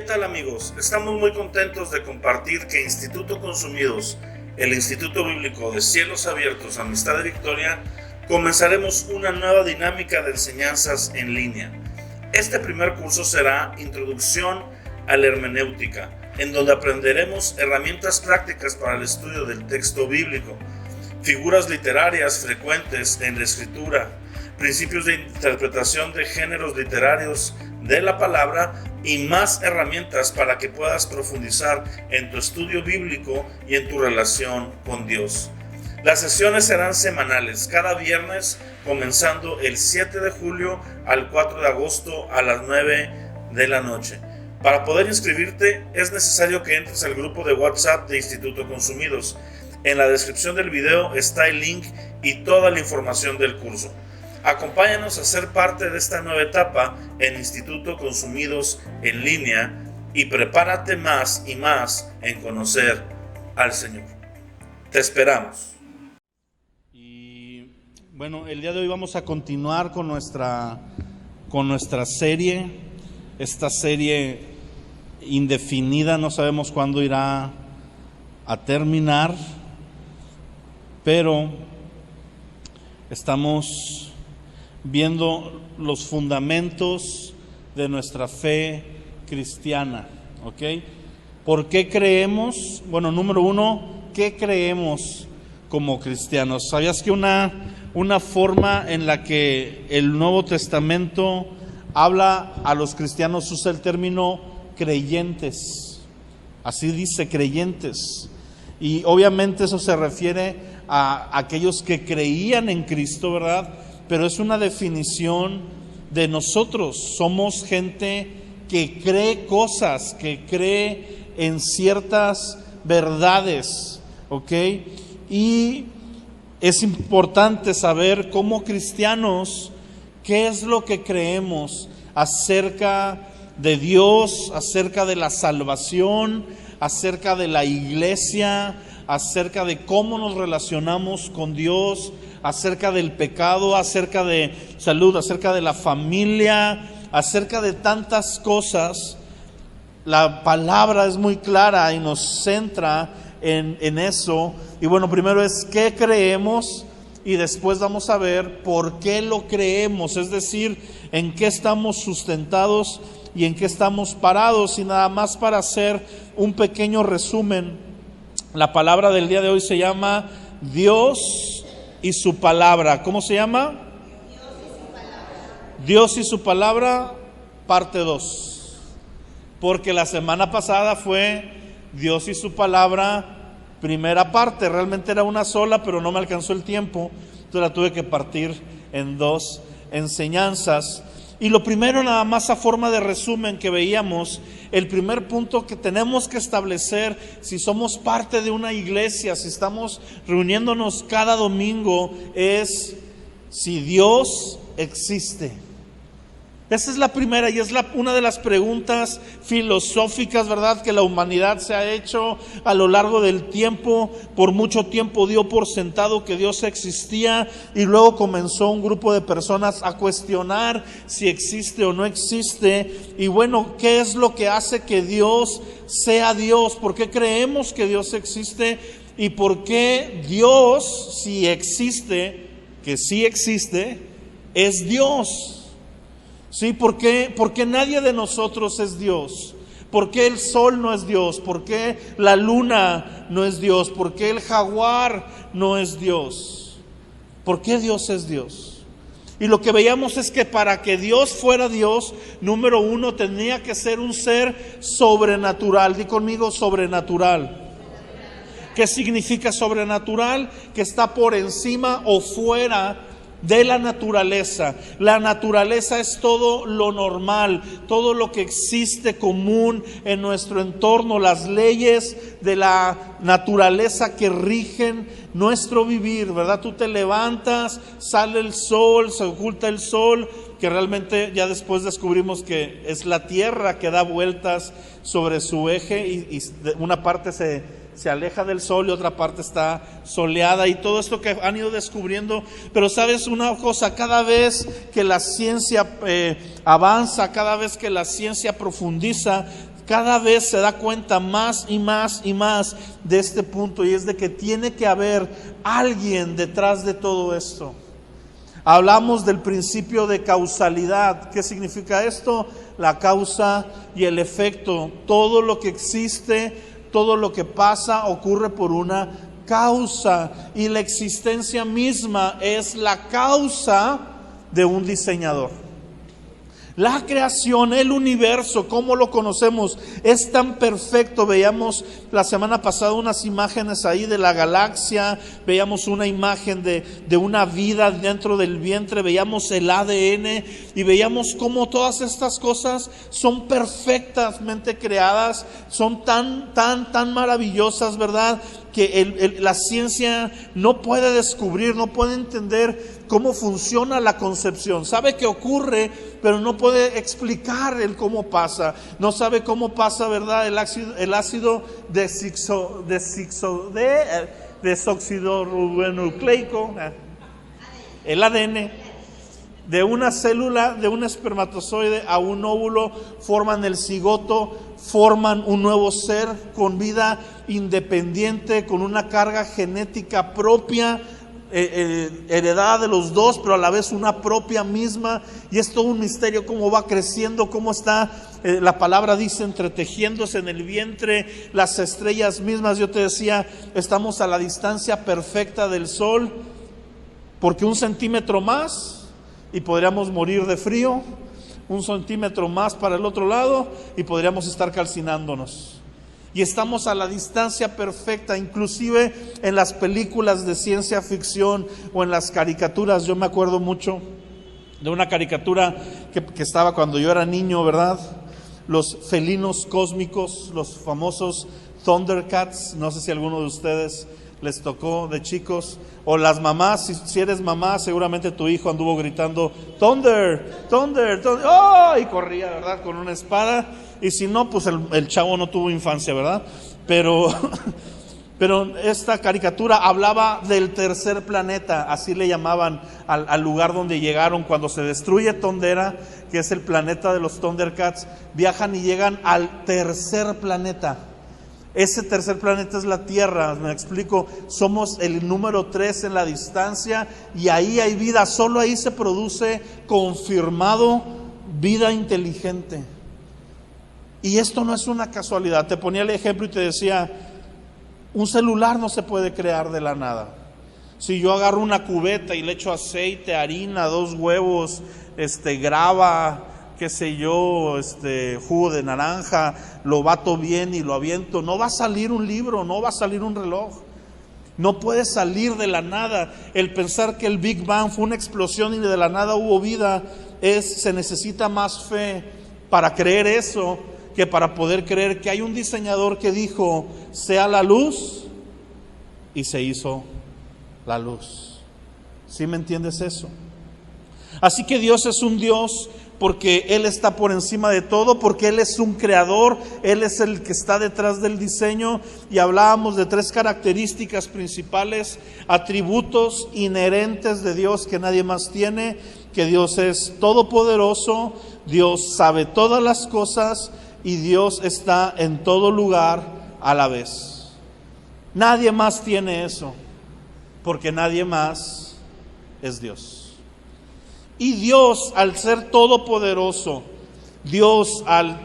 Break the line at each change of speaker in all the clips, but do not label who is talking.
tal, amigos? Estamos muy contentos de compartir que Instituto Consumidos, el Instituto Bíblico de Cielos Abiertos, Amistad de Victoria, comenzaremos una nueva dinámica de enseñanzas en línea. Este primer curso será Introducción a la Hermenéutica, en donde aprenderemos herramientas prácticas para el estudio del texto bíblico, figuras literarias frecuentes en la escritura, principios de interpretación de géneros literarios de la palabra y más herramientas para que puedas profundizar en tu estudio bíblico y en tu relación con Dios. Las sesiones serán semanales, cada viernes, comenzando el 7 de julio al 4 de agosto a las 9 de la noche. Para poder inscribirte es necesario que entres al grupo de WhatsApp de Instituto Consumidos. En la descripción del video está el link y toda la información del curso. Acompáñanos a ser parte de esta nueva etapa en Instituto Consumidos en línea y prepárate más y más en conocer al Señor. Te esperamos.
Y bueno, el día de hoy vamos a continuar con nuestra serie, esta serie indefinida, no sabemos cuándo irá a terminar, pero estamos viendo los fundamentos de nuestra fe cristiana, ¿ok? ¿Por qué creemos? Bueno, número uno, ¿qué creemos como cristianos? ¿Sabías que una forma en la que el Nuevo Testamento habla a los cristianos usa el término creyentes? Así dice, creyentes. Y obviamente eso se refiere a aquellos que creían en Cristo, ¿verdad? Pero es una definición de nosotros. Somos gente que cree cosas, que cree en ciertas verdades, ¿ok? Y es importante saber como cristianos qué es lo que creemos acerca de Dios, acerca de la salvación, acerca de la iglesia, acerca de cómo nos relacionamos con Dios, acerca del pecado, acerca de salud, acerca de la familia, acerca de tantas cosas. La palabra es muy clara y nos centra en eso. Y bueno, primero es qué creemos y después vamos a ver por qué lo creemos, es decir, en qué estamos sustentados y en qué estamos parados. Y nada más para hacer un pequeño resumen, la palabra del día de hoy se llama Dios y su palabra. ¿Cómo se llama? Dios y su palabra, parte 2. Porque la semana pasada fue Dios y su palabra, primera parte. Realmente era una sola, pero no me alcanzó el tiempo, entonces la tuve que partir en 2 enseñanzas. Y lo primero, nada más a forma de resumen que veíamos, el primer punto que tenemos que establecer si somos parte de una iglesia, si estamos reuniéndonos cada domingo, es si Dios existe. Esa es la primera y es una de las preguntas filosóficas, ¿verdad?, que la humanidad se ha hecho a lo largo del tiempo. Por mucho tiempo dio por sentado que Dios existía y luego comenzó un grupo de personas a cuestionar si existe o no existe. Y bueno, ¿qué es lo que hace que Dios sea Dios? ¿Por qué creemos que Dios existe? ¿Y por qué Dios, si existe, que sí existe, es Dios? ¿Sí? ¿Por qué nadie de nosotros es Dios? ¿Por qué el sol no es Dios? ¿Por qué la luna no es Dios? ¿Por qué el jaguar no es Dios? ¿Por qué Dios es Dios? Y lo que veíamos es que para que Dios fuera Dios, número uno, tenía que ser un ser sobrenatural. Di conmigo, sobrenatural. ¿Qué significa sobrenatural? Que está por encima o fuera de la naturaleza. La naturaleza es todo lo normal, todo lo que existe común en nuestro entorno, las leyes de la naturaleza que rigen nuestro vivir, ¿verdad? Tú te levantas, sale el sol, se oculta el sol, que realmente ya después descubrimos que es la tierra que da vueltas sobre su eje y una parte se aleja del sol y otra parte está soleada, y todo esto que han ido descubriendo. Pero sabes una cosa, cada vez que la ciencia avanza, cada vez que la ciencia profundiza, cada vez se da cuenta más y más y más de este punto, y es de que tiene que haber alguien detrás de todo esto. Hablamos del principio de causalidad. ¿Qué significa esto? La causa y el efecto. Todo lo que existe, todo lo que pasa ocurre por una causa, y la existencia misma es la causa de un diseñador. La creación, el universo, como lo conocemos, es tan perfecto. Veíamos la semana pasada unas imágenes ahí de la galaxia, veíamos una imagen de una vida dentro del vientre, veíamos el ADN y veíamos cómo todas estas cosas son perfectamente creadas, son tan maravillosas, ¿verdad? Que la ciencia no puede descubrir, no puede entender cómo funciona la concepción. Sabe que ocurre, pero no puede explicar el cómo pasa. No sabe cómo pasa, ¿verdad? El ácido desoxirribonucleico, el ADN, de una célula, de un espermatozoide a un óvulo, forman el cigoto, forman un nuevo ser con vida independiente, con una carga genética propia, heredada de los dos, pero a la vez una propia misma. Y es todo un misterio cómo va creciendo, cómo está, la palabra dice, entretejiéndose en el vientre, las estrellas mismas. Yo te decía, estamos a la distancia perfecta del sol, porque 1 centímetro más y podríamos morir de frío, 1 centímetro más para el otro lado y podríamos estar calcinándonos. Y estamos a la distancia perfecta, inclusive en las películas de ciencia ficción o en las caricaturas. Yo me acuerdo mucho de una caricatura que estaba cuando yo era niño, ¿verdad? Los felinos cósmicos, los famosos Thundercats. No sé si a alguno de ustedes les tocó de chicos, o las mamás, si eres mamá, seguramente tu hijo anduvo gritando Thunder, Thunder, Thunder, ¡oh! Y corría, ¿verdad? Con una espada. Y si no, pues el chavo no tuvo infancia, ¿verdad? Pero esta caricatura hablaba del tercer planeta, así le llamaban al lugar donde llegaron cuando se destruye Thundera, que es el planeta de los Thundercats. Viajan y llegan al tercer planeta. Ese tercer planeta es la Tierra, me explico, somos el número 3 en la distancia, y ahí hay vida, solo ahí se produce confirmado vida inteligente. Y esto no es una casualidad. Te ponía el ejemplo y te decía, un celular no se puede crear de la nada. Si yo agarro una cubeta y le echo aceite, harina, 2 huevos, grava, qué sé yo, jugo de naranja, lo bato bien y lo aviento, no va a salir un libro, no va a salir un reloj. No puede salir de la nada. El pensar que el Big Bang fue una explosión y de la nada hubo vida, se necesita más fe para creer eso que para poder creer que hay un diseñador que dijo, sea la luz, y se hizo la luz. ¿Sí me entiendes eso? Así que Dios es un Dios porque Él está por encima de todo, porque Él es un creador, Él es el que está detrás del diseño. Y hablábamos de 3 características principales, atributos inherentes de Dios que nadie más tiene, que Dios es todopoderoso, Dios sabe todas las cosas y Dios está en todo lugar a la vez. Nadie más tiene eso, porque nadie más es Dios. Y Dios, al ser todopoderoso, Dios al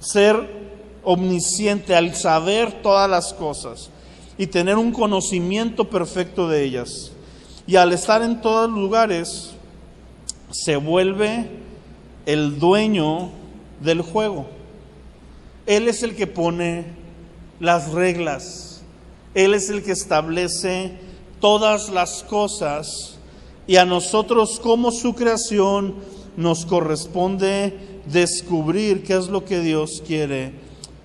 ser omnisciente, al saber todas las cosas y tener un conocimiento perfecto de ellas, y al estar en todos los lugares, se vuelve el dueño del juego. Él es el que pone las reglas, Él es el que establece todas las cosas, y a nosotros como su creación nos corresponde descubrir qué es lo que Dios quiere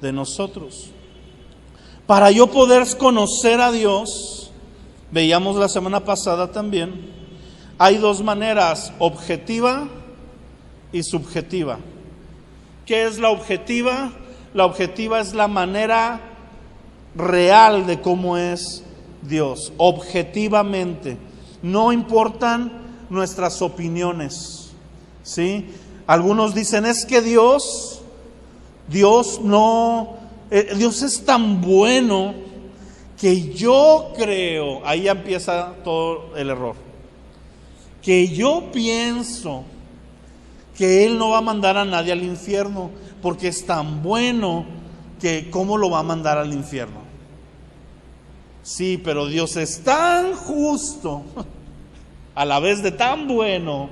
de nosotros. Para yo poder conocer a Dios, veíamos la semana pasada también, hay 2 maneras, objetiva y subjetiva. ¿Qué es la objetiva? La objetiva es la manera real de cómo es Dios, objetivamente. No importan nuestras opiniones, ¿sí? Algunos dicen, es que Dios Dios es tan bueno que yo creo, ahí ya empieza todo el error, que yo pienso que Él no va a mandar a nadie al infierno, porque es tan bueno que ¿cómo lo va a mandar al infierno? Sí, pero Dios es tan justo, a la vez de tan bueno,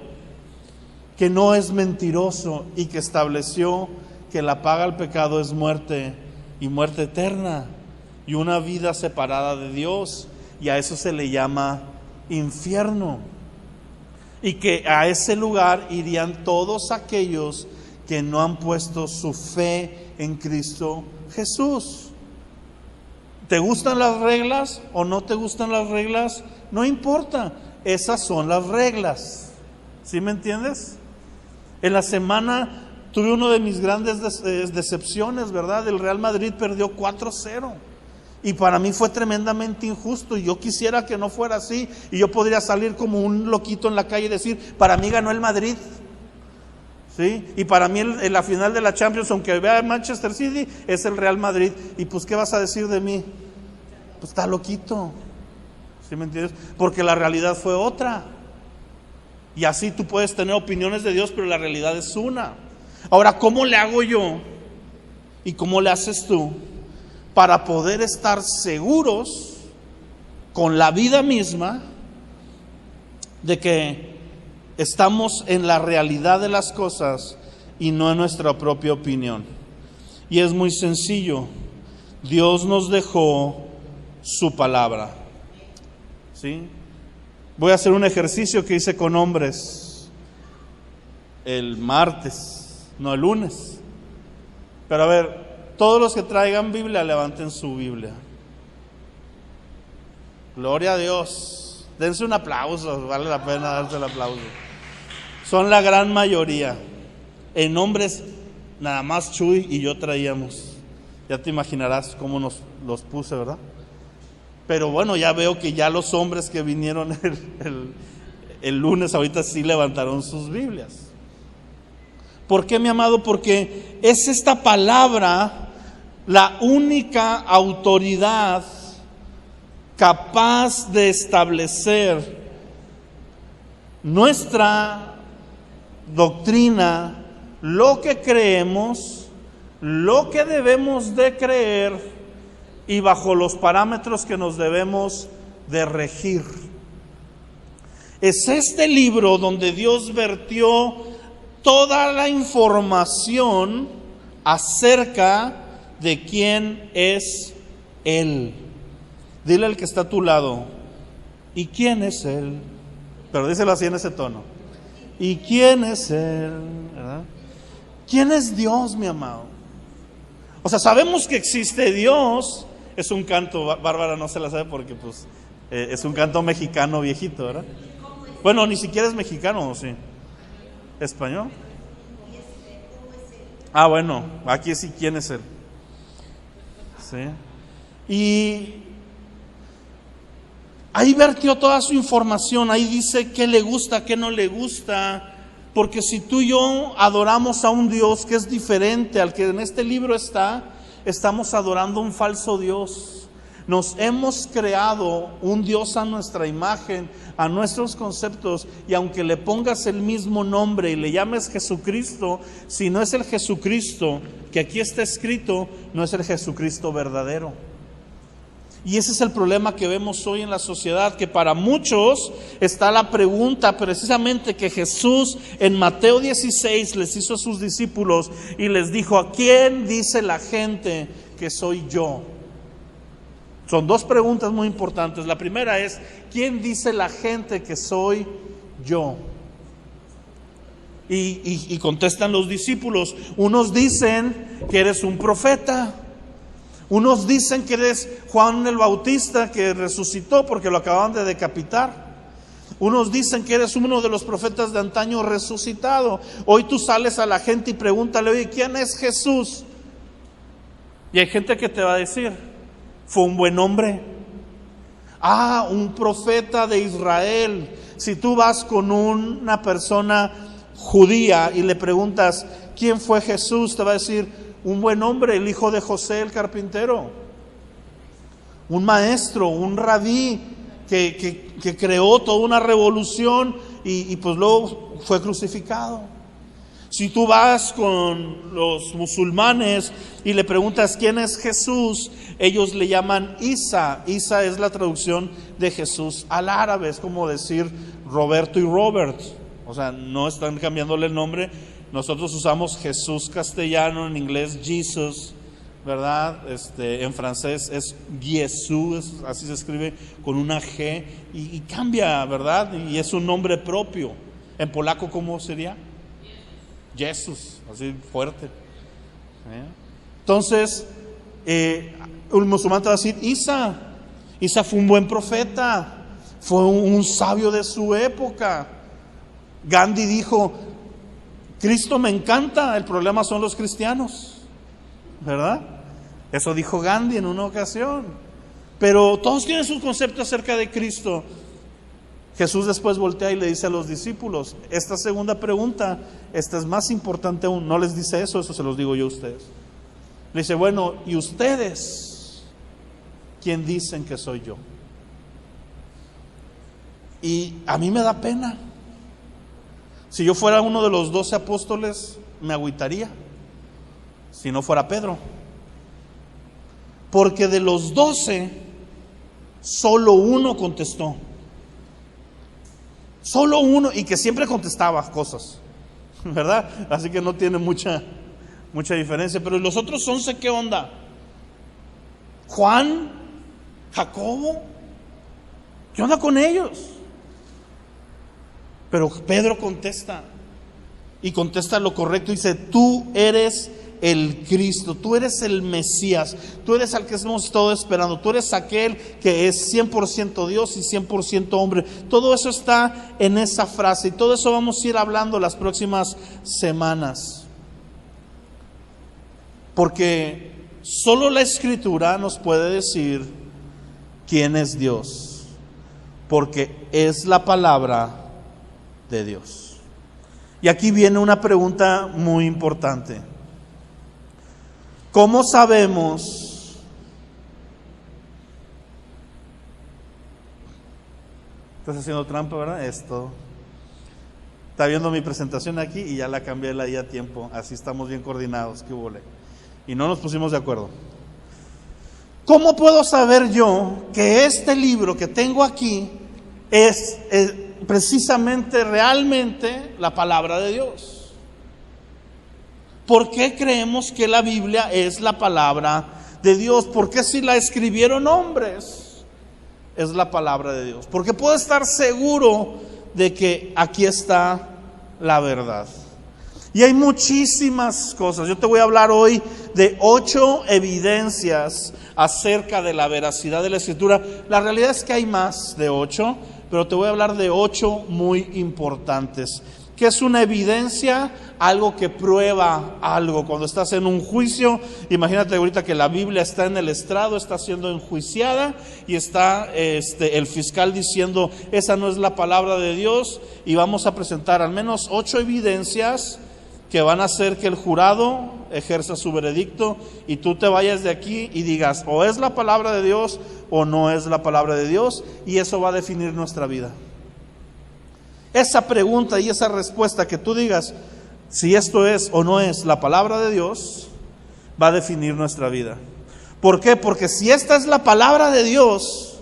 que no es mentiroso y que estableció que la paga al pecado es muerte, y muerte eterna, y una vida separada de Dios, y a eso se le llama infierno. Y que a ese lugar irían todos aquellos que no han puesto su fe en Cristo Jesús. ¿Te gustan las reglas o no te gustan las reglas? No importa, esas son las reglas. ¿Sí me entiendes? En la semana tuve uno de mis grandes decepciones, ¿verdad? El Real Madrid perdió 4-0. Y para mí fue tremendamente injusto, y yo quisiera que no fuera así, y yo podría salir como un loquito en la calle y decir, para mí ganó el Madrid, ¿sí? Y para mí en la final de la Champions, aunque vea el Manchester City, es el Real Madrid. Y pues, ¿qué vas a decir de mí? Pues está loquito, ¿sí me entiendes? Porque la realidad fue otra. Y así tú puedes tener opiniones de Dios, pero la realidad es una. Ahora, ¿cómo le hago yo? ¿Y cómo le haces tú? Para poder estar seguros con la vida misma de que estamos en la realidad de las cosas y no en nuestra propia opinión. Y es muy sencillo. Dios nos dejó su palabra, ¿sí? Voy a hacer un ejercicio que hice con hombres el martes, no el lunes. Pero a ver, todos los que traigan Biblia, levanten su Biblia. Gloria a Dios. Dense un aplauso, vale la pena darse el aplauso. Son la gran mayoría. En hombres, nada más Chuy y yo traíamos. Ya te imaginarás cómo los puse, ¿verdad? Pero bueno, ya veo que ya los hombres que vinieron el lunes, ahorita sí levantaron sus Biblias. ¿Por qué, mi amado? Porque es esta palabra la única autoridad capaz de establecer nuestra doctrina, lo que creemos, lo que debemos de creer y bajo los parámetros que nos debemos de regir. Es este libro donde Dios vertió toda la información acerca de quién es Él. Dile al que está a tu lado, ¿y quién es Él? Pero díselo así en ese tono. ¿Y quién es Él? ¿Verdad? ¿Quién es Dios, mi amado? O sea, sabemos que existe Dios. Es un canto, Bárbara no se la sabe porque pues es un canto mexicano viejito, ¿verdad? Bueno, ni siquiera es mexicano, ¿o sí? ¿Español? Ah, bueno, aquí sí, ¿quién es Él? ¿Sí? Y ahí vertió toda su información, ahí dice qué le gusta, qué no le gusta, porque si tú y yo adoramos a un Dios que es diferente al que en este libro está, estamos adorando un falso Dios. Nos hemos creado un Dios a nuestra imagen, a nuestros conceptos, y aunque le pongas el mismo nombre y le llames Jesucristo, si no es el Jesucristo que aquí está escrito, no es el Jesucristo verdadero. Y ese es el problema que vemos hoy en la sociedad, que para muchos está la pregunta precisamente que Jesús en Mateo 16 les hizo a sus discípulos y les dijo: ¿a quién dice la gente que soy yo? Son dos preguntas muy importantes. La primera es: ¿quién dice la gente que soy yo? Y contestan los discípulos. Unos dicen que eres un profeta. Unos dicen que eres Juan el Bautista que resucitó porque lo acababan de decapitar. Unos dicen que eres uno de los profetas de antaño resucitado. Hoy tú sales a la gente y pregúntale: oye, ¿quién es Jesús? Y hay gente que te va a decir: fue un buen hombre. Ah, un profeta de Israel. Si tú vas con una persona judía y le preguntas: ¿quién fue Jesús? Te va a decir: un buen hombre, el hijo de José el carpintero, un maestro, un rabí que creó toda una revolución y pues luego fue crucificado. Si tú vas con los musulmanes y le preguntas quién es Jesús, ellos le llaman Isa. Isa es la traducción de Jesús al árabe, es como decir Roberto y Robert. O sea, no están cambiándole el nombre. Nosotros usamos Jesús castellano, en inglés Jesus, ¿verdad? En francés es Jesús, así se escribe con una G y cambia, ¿verdad? Y es un nombre propio. En polaco, ¿cómo sería? Jesús, así fuerte. Entonces, un musulmán te va a decir Isa. Isa fue un buen profeta, fue un sabio de su época. Gandhi dijo: Cristo me encanta, el problema son los cristianos, ¿verdad? Eso dijo Gandhi en una ocasión. Pero todos tienen su concepto acerca de Cristo. Jesús después voltea y le dice a los discípulos: esta segunda pregunta, esta es más importante aún. No les dice eso se los digo yo a ustedes. Le dice: bueno, ¿y ustedes quién dicen que soy yo? Y a mí me da pena. Si yo fuera uno de los 12 apóstoles, me agüitaría. Si no fuera Pedro. Porque de los 12, solo uno contestó. Solo uno, y que siempre contestaba cosas, ¿verdad? Así que no tiene mucha diferencia. Pero los otros 11, ¿qué onda? Juan, Jacobo, ¿qué onda con ellos? Pero Pedro contesta, y contesta lo correcto. Dice: tú eres el Cristo, tú eres el Mesías, tú eres al que hemos estado esperando, tú eres aquel que es 100% Dios y 100% hombre. Todo eso está en esa frase, y todo eso vamos a ir hablando las próximas semanas, porque solo la Escritura nos puede decir quién es Dios, porque es la palabra de Dios. Y aquí viene una pregunta muy importante. ¿Cómo sabemos estás haciendo trampa, verdad? Esto está viendo mi presentación aquí y ya la cambié ahí a tiempo, así estamos bien coordinados, qué hubo, y no nos pusimos de acuerdo. ¿Cómo puedo saber yo que este libro que tengo aquí es precisamente, realmente la palabra de Dios? ¿Por qué creemos que la Biblia es la palabra de Dios? ¿Por qué si la escribieron hombres es la palabra de Dios? Porque puedo estar seguro de que aquí está la verdad. Y hay muchísimas cosas. Yo te voy a hablar hoy de 8 evidencias acerca de la veracidad de la Escritura. La realidad es que hay más de 8, pero te voy a hablar de 8 muy importantes. ¿Qué es una evidencia? Algo que prueba algo. Cuando estás en un juicio, imagínate ahorita que la Biblia está en el estrado, está siendo enjuiciada y está el fiscal diciendo: esa no es la palabra de Dios, y vamos a presentar al menos 8 evidencias que van a hacer que el jurado ejerza su veredicto y tú te vayas de aquí y digas: o es la palabra de Dios o no es la palabra de Dios, y eso va a definir nuestra vida. Esa pregunta y esa respuesta que tú digas si esto es o no es la palabra de Dios, va a definir nuestra vida. ¿Por qué? Porque si esta es la palabra de Dios,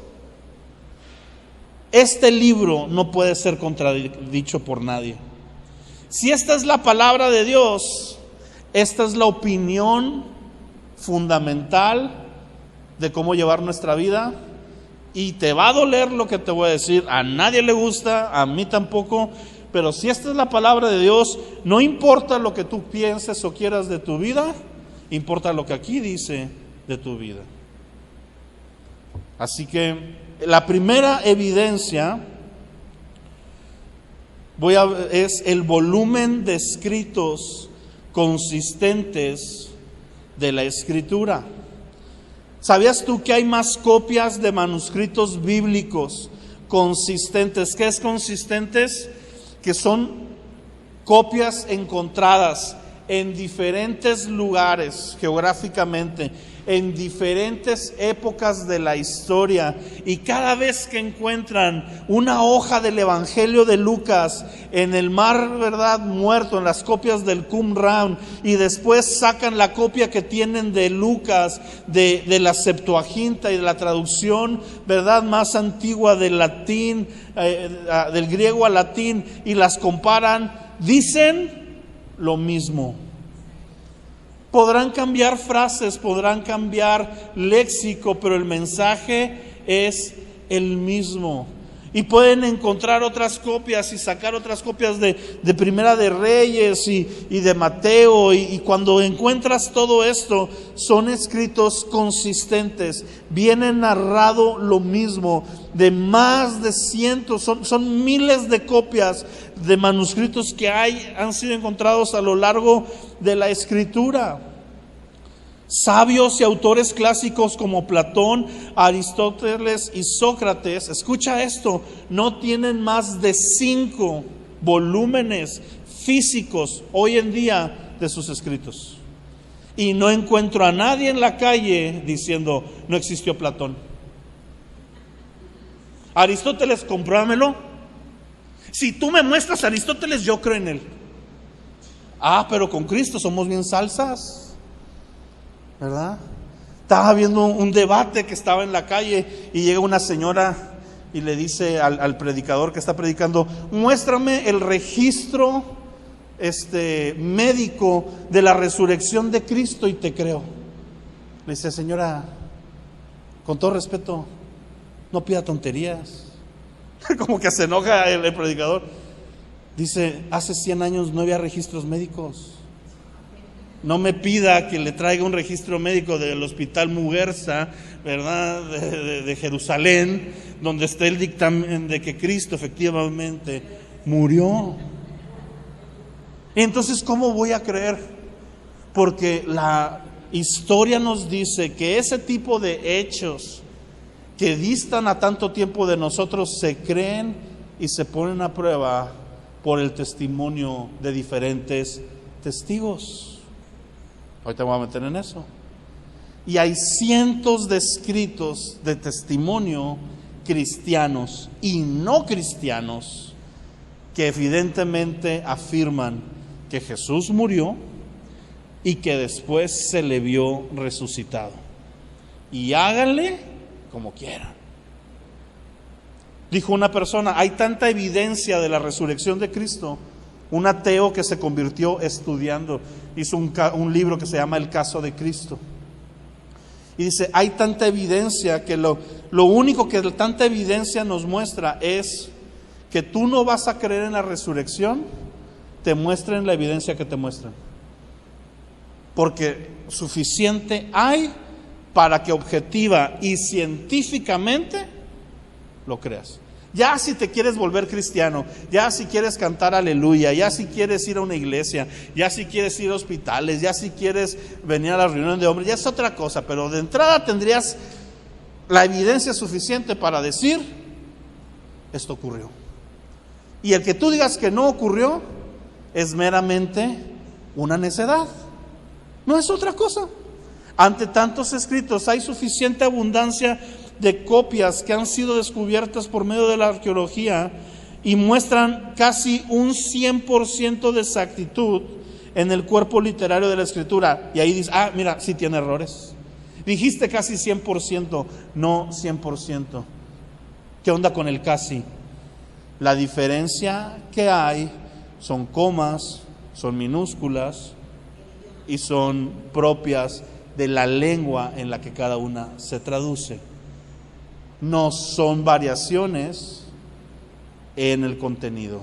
este libro no puede ser contradicho por nadie. Si esta es la palabra de Dios, esta es la opinión fundamental de cómo llevar nuestra vida. Y te va a doler lo que te voy a decir, a nadie le gusta, a mí tampoco, pero si esta es la palabra de Dios, no importa lo que tú pienses o quieras de tu vida, importa lo que aquí dice de tu vida. Así que la primera evidencia es el volumen de escritos consistentes de la Escritura. ¿Sabías tú que hay más copias de manuscritos bíblicos consistentes? ¿Qué es consistentes? Que son copias encontradas en diferentes lugares geográficamente, en diferentes épocas de la historia, y cada vez que encuentran una hoja del Evangelio de Lucas en el Mar, ¿verdad?, Muerto, en las copias del Qumran, y después sacan la copia que tienen de Lucas, de la Septuaginta y de la traducción, ¿verdad?, más antigua del latín, del griego al latín, y las comparan, dicen lo mismo. Podrán cambiar frases, podrán cambiar léxico, pero el mensaje es el mismo. Y pueden encontrar otras copias y sacar otras copias de Primera de Reyes y de Mateo. Y cuando encuentras todo esto, son escritos consistentes. Viene narrado lo mismo, de más de cientos, son miles de copias de manuscritos que han sido encontrados a lo largo de la Escritura. Sabios y autores clásicos como Platón, Aristóteles y Sócrates, escucha esto, no tienen más de 5 volúmenes físicos hoy en día de sus escritos. Y no encuentro a nadie en la calle diciendo, no existió Platón. Aristóteles, compruébamelo. Si tú me muestras a Aristóteles, yo creo en él. Pero con Cristo somos bien salsas, ¿verdad? Estaba viendo un debate que estaba en la calle y llega una señora y le dice al predicador que está predicando, muéstrame el registro médico de la resurrección de Cristo y te creo. Le dice, señora, con todo respeto, no pida tonterías. Como que se enoja el predicador. Dice, hace 100 años no había registros médicos. No me pida que le traiga un registro médico del Hospital Muguerza, ¿verdad?, de Jerusalén, donde está el dictamen de que Cristo efectivamente murió. Entonces, ¿cómo voy a creer? Porque la historia nos dice que ese tipo de hechos que distan a tanto tiempo de nosotros se creen y se ponen a prueba por el testimonio de diferentes testigos. Ahorita me voy a meter en eso. Y hay cientos de escritos de testimonio cristianos y no cristianos que evidentemente afirman que Jesús murió y que después se le vio resucitado. Y háganle como quieran. Dijo una persona, hay tanta evidencia de la resurrección de Cristo. Un ateo que se convirtió estudiando, hizo un libro que se llama El caso de Cristo. Y dice, hay tanta evidencia que lo único que tanta evidencia nos muestra es que tú no vas a creer en la resurrección, te muestren la evidencia que te muestran. Porque suficiente hay para que objetiva y científicamente lo creas. Ya si te quieres volver cristiano, ya si quieres cantar aleluya, ya si quieres ir a una iglesia, ya si quieres ir a hospitales, ya si quieres venir a la reunión de hombres, ya es otra cosa, pero de entrada tendrías la evidencia suficiente para decir, esto ocurrió. Y el que tú digas que no ocurrió es meramente una necedad, no es otra cosa. Ante tantos escritos hay suficiente abundancia de copias que han sido descubiertas por medio de la arqueología y muestran casi un 100% de exactitud en el cuerpo literario de la escritura. Y ahí dice, mira, sí tiene errores. Dijiste casi 100%, no 100%. ¿Qué onda con el casi? La diferencia que hay son comas, son minúsculas y son propias de la lengua en la que cada una se traduce. No son variaciones en el contenido.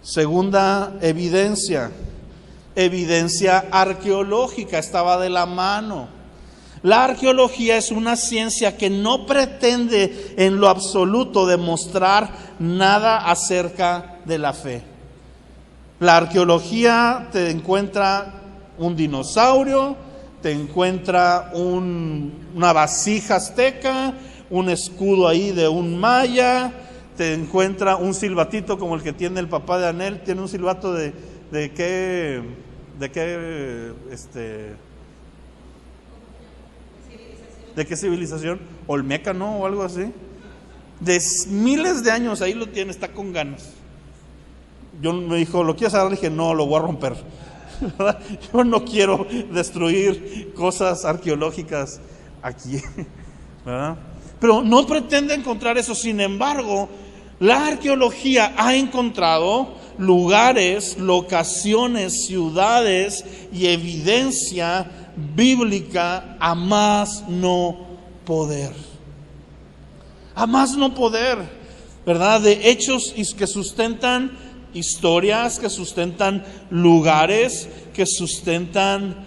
Segunda evidencia arqueológica, estaba de la mano. La arqueología es una ciencia que no pretende en lo absoluto demostrar nada acerca de la fe. La arqueología te encuentra un dinosaurio, te encuentra una vasija azteca, un escudo ahí de un maya, te encuentra un silbatito como el que tiene el papá de Anel, tiene un silbato de ¿De qué, de qué civilización? Olmeca, ¿no? O algo así. De miles de años, ahí lo tiene, está con ganas. Yo me dijo, ¿lo quieres agarrar? Le dije, no, lo voy a romper. Yo no quiero destruir cosas arqueológicas aquí, ¿verdad? Pero no pretende encontrar eso. Sin embargo, la arqueología ha encontrado lugares, locaciones, ciudades y evidencia bíblica a más no poder. A más no poder, ¿verdad? De hechos que sustentan historias, que sustentan lugares, que sustentan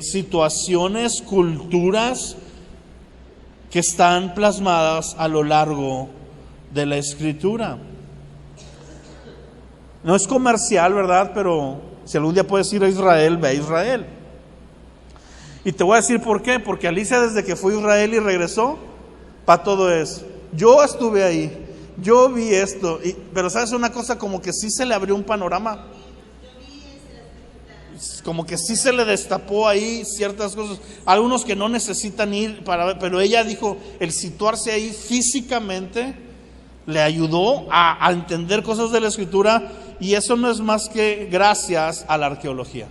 situaciones, culturas que están plasmadas a lo largo de la Escritura. No es comercial, ¿verdad? Pero si algún día puedes ir a Israel, ve a Israel. Y te voy a decir por qué. Porque Alicia, desde que fue a Israel y regresó, para todo es, yo estuve ahí, yo vi esto, pero sabes una cosa, como que sí se le abrió un panorama, como que sí se le destapó ahí ciertas cosas, algunos que no necesitan ir para ver, pero ella dijo, el situarse ahí físicamente le ayudó a entender cosas de la Escritura, y eso no es más que gracias a la arqueología,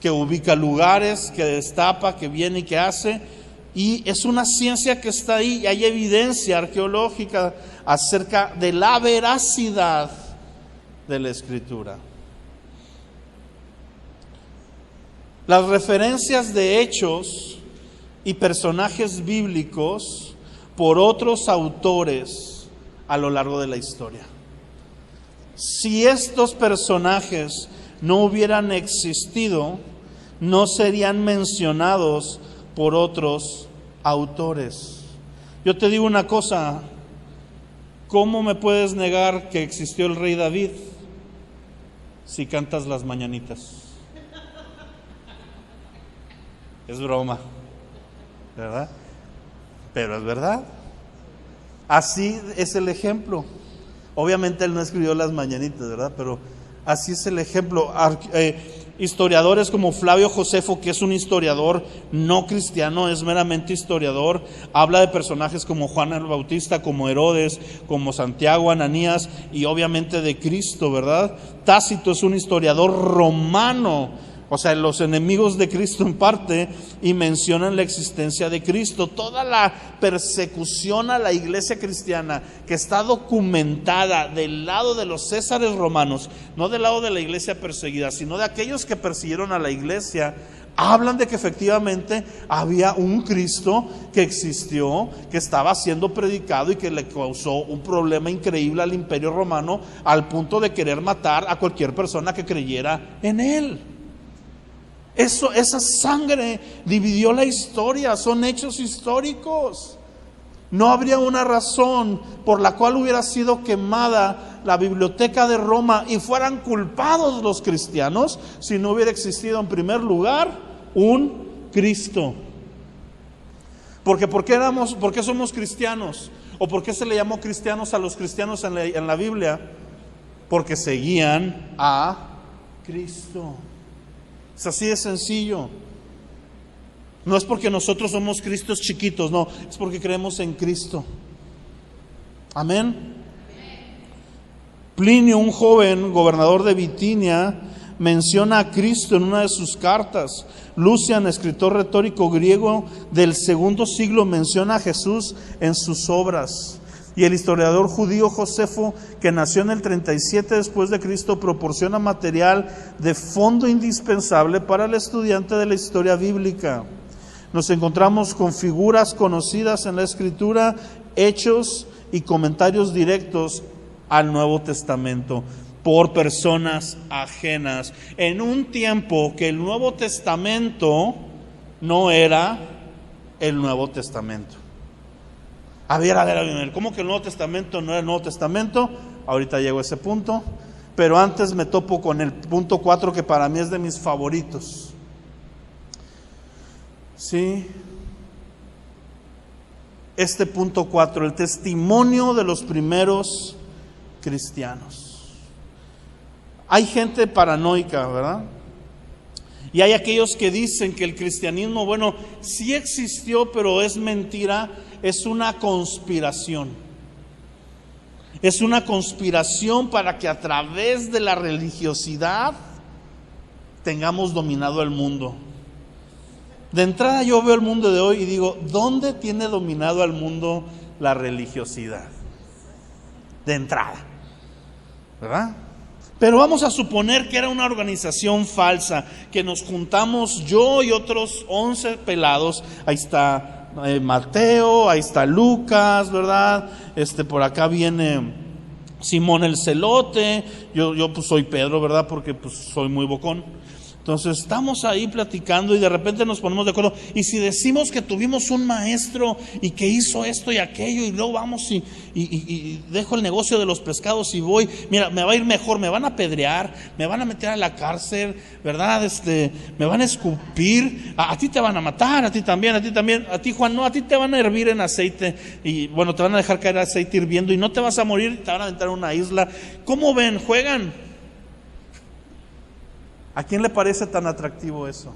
que ubica lugares, que destapa, que viene y que hace. Y es una ciencia que está ahí, y hay evidencia arqueológica acerca de la veracidad de la Escritura. Las referencias de hechos y personajes bíblicos por otros autores a lo largo de la historia. Si estos personajes no hubieran existido, no serían mencionados por otros autores. Yo te digo una cosa, ¿cómo me puedes negar que existió el rey David si cantas las mañanitas? Es broma, ¿verdad? Pero es verdad. Así es el ejemplo. Obviamente él no escribió las mañanitas, ¿verdad? Pero así es el ejemplo. Historiadores como Flavio Josefo, que es un historiador no cristiano, es meramente historiador, habla de personajes como Juan el Bautista, como Herodes, como Santiago, Ananías, y obviamente de Cristo, ¿verdad? Tácito es un historiador romano, o sea, los enemigos de Cristo en parte, y mencionan la existencia de Cristo. Toda la persecución a la iglesia cristiana que está documentada del lado de los césares romanos, no del lado de la iglesia perseguida, sino de aquellos que persiguieron a la iglesia, hablan de que efectivamente había un Cristo que existió, que estaba siendo predicado y que le causó un problema increíble al imperio romano, al punto de querer matar a cualquier persona que creyera en él. Esa sangre dividió la historia, son hechos históricos. No habría una razón por la cual hubiera sido quemada la biblioteca de Roma y fueran culpados los cristianos si no hubiera existido en primer lugar un Cristo. Porque ¿por qué somos cristianos? ¿O por qué se le llamó cristianos a los cristianos en la Biblia? Porque seguían a Cristo. Es así de sencillo. No es porque nosotros somos Cristos chiquitos, no, es porque creemos en Cristo. Amén. Plinio, un joven gobernador de Bitinia, menciona a Cristo en una de sus cartas. Lucian, escritor retórico griego del segundo siglo, menciona a Jesús en sus obras. Y el historiador judío Josefo, que nació en el 37 después de Cristo, proporciona material de fondo indispensable para el estudiante de la historia bíblica. Nos encontramos con figuras conocidas en la Escritura, hechos y comentarios directos al Nuevo Testamento por personas ajenas, en un tiempo que el Nuevo Testamento no era el Nuevo Testamento. A ver, ¿cómo que el Nuevo Testamento no era el Nuevo Testamento? Ahorita llego a ese punto, pero antes me topo con el punto 4, que para mí es de mis favoritos. Sí. Este punto 4, el testimonio de los primeros cristianos. Hay gente paranoica, ¿verdad? Y hay aquellos que dicen que el cristianismo, bueno, sí existió, pero es mentira, es una conspiración. Es una conspiración para que a través de la religiosidad tengamos dominado el mundo. De entrada yo veo el mundo de hoy y digo, ¿dónde tiene dominado al mundo la religiosidad? De entrada, ¿verdad? Pero vamos a suponer que era una organización falsa, que nos juntamos yo y otros 11 pelados. Ahí está Mateo, ahí está Lucas, ¿verdad? Por acá viene Simón el Celote, yo pues soy Pedro, ¿verdad? Porque pues soy muy bocón. Entonces estamos ahí platicando y de repente nos ponemos de acuerdo. Y si decimos que tuvimos un maestro y que hizo esto y aquello, y luego vamos y dejo el negocio de los pescados y voy, mira, me va a ir mejor, me van a apedrear, me van a meter a la cárcel, ¿verdad? Me van a escupir, a ti te van a matar, a ti también, a ti Juan, no, a ti te van a hervir en aceite, y bueno, te van a dejar caer aceite hirviendo y no te vas a morir, te van a aventar a una isla. ¿Cómo ven? ¿Juegan? ¿A quién le parece tan atractivo eso?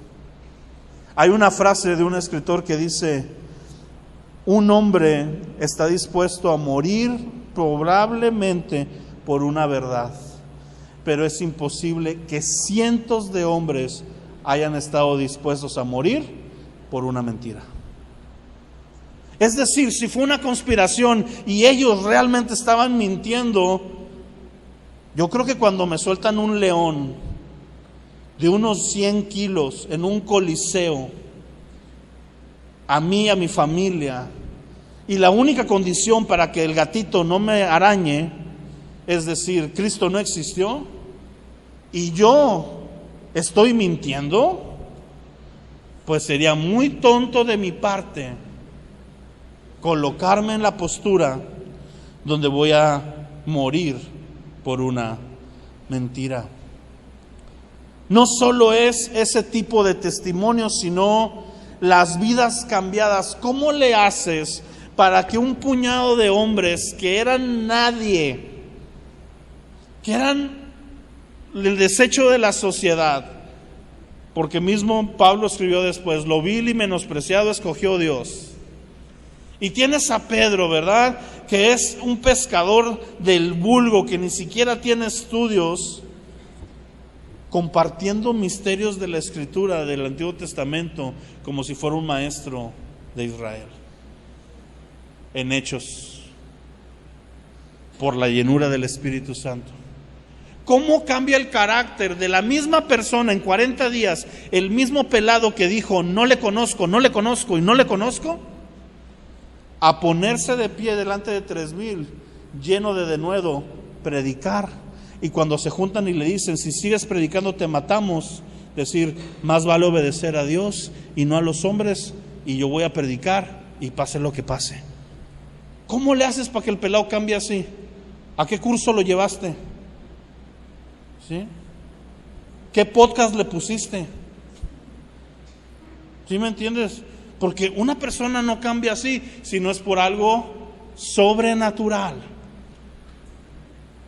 Hay una frase de un escritor que dice: un hombre está dispuesto a morir probablemente por una verdad, pero es imposible que cientos de hombres hayan estado dispuestos a morir por una mentira. Es decir, si fue una conspiración y ellos realmente estaban mintiendo, yo creo que cuando me sueltan un león de unos 100 kilos en un coliseo, a mí, a mi familia, y la única condición para que el gatito no me arañe, es decir, Cristo no existió, y yo estoy mintiendo, pues sería muy tonto de mi parte colocarme en la postura donde voy a morir por una mentira. No solo es ese tipo de testimonio, sino las vidas cambiadas. ¿Cómo le haces para que un puñado de hombres que eran nadie, que eran el desecho de la sociedad, porque mismo Pablo escribió después, lo vil y menospreciado escogió Dios? Y tienes a Pedro, ¿verdad?, que es un pescador del vulgo, que ni siquiera tiene estudios, compartiendo misterios de la Escritura del Antiguo Testamento como si fuera un maestro de Israel. En Hechos, por la llenura del Espíritu Santo. ¿Cómo cambia el carácter de la misma persona en 40 días? El mismo pelado que dijo, no le conozco, no le conozco y no le conozco, a ponerse de pie delante de 3,000, lleno de denuedo, predicar. Y cuando se juntan y le dicen, si sigues predicando te matamos, decir, más vale obedecer a Dios y no a los hombres, y yo voy a predicar y pase lo que pase. ¿Cómo le haces para que el pelado cambie así? ¿A qué curso lo llevaste? ¿Sí? ¿Qué podcast le pusiste? ¿Sí me entiendes? Porque una persona no cambia así si no es por algo sobrenatural.